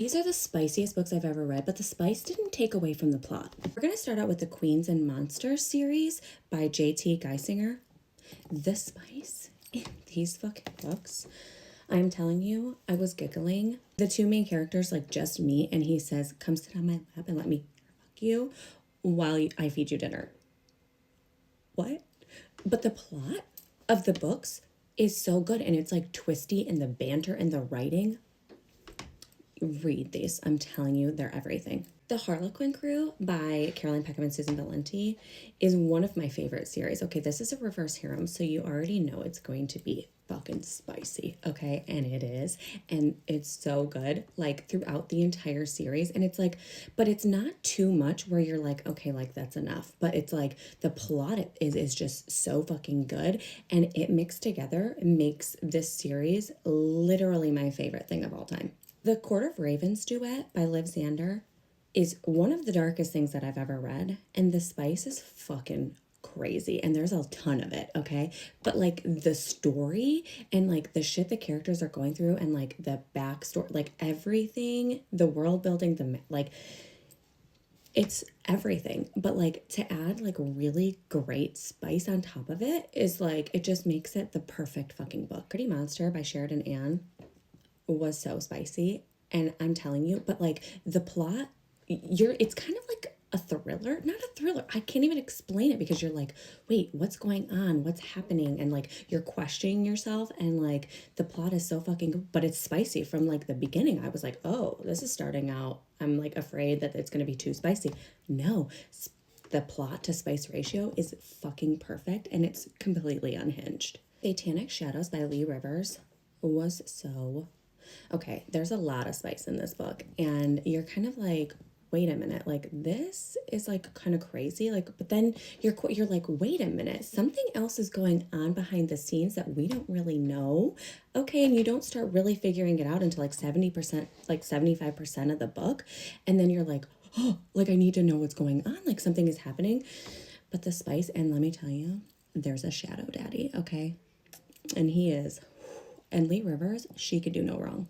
These are the spiciest books I've ever read, but the spice didn't take away from the plot. We're going to start out with the Queens and Monsters series by J.T. Geisinger. The spice in these fucking books, I'm telling you, I was giggling. The two main characters like just meet and he says, come sit on my lap and let me fuck you while I feed you dinner. What? But the plot of the books is so good and it's like twisty and the banter and the writing. Read these. I'm telling you, they're everything. The Harlequin Crew by Caroline Peckham and Susan Valenti is one of my favorite series. Okay, this is a reverse harem, so you already know it's going to be fucking spicy, okay? And it is. And it's so good, like throughout the entire series. And it's like, but it's not too much where you're like, okay, like that's enough. But it's like the plot is just so fucking good. And it mixed together makes this series literally my favorite thing of all time. The Court of Ravens duet by Liv Zander is one of the darkest things that I've ever read. And the spice is fucking crazy. And there's a ton of it, okay? But like the story and like the shit the characters are going through and like the backstory, like everything, the world building, like it's everything. But like to add like really great spice on top of it is like, it just makes it the perfect fucking book. Pretty Monster by Sheridan Ann was so spicy, and I'm telling you, but like the plot, it's kind of like a thriller, not a thriller, I can't even explain it because you're like, wait, what's going on, what's happening, and like you're questioning yourself, and like the plot is so fucking good, but it's spicy from like the beginning. I was like, oh, this is starting out, I'm like afraid that it's going to be too spicy. No, the plot to spice ratio is fucking perfect, and it's completely unhinged. Satanic Shadows by Lee Rivers was so okay. There's a lot of spice in this book, and you're kind of like, wait a minute, like this is like kind of crazy, like, but then you're like, wait a minute, something else is going on behind the scenes that we don't really know. Okay, and you don't start really figuring it out until like 70%, like 75% of the book, and then you're like, oh, like I need to know what's going on, like something is happening. But the spice, and let me tell you, there's a shadow daddy, okay, and he is, and Lee Rivers, she could do no wrong.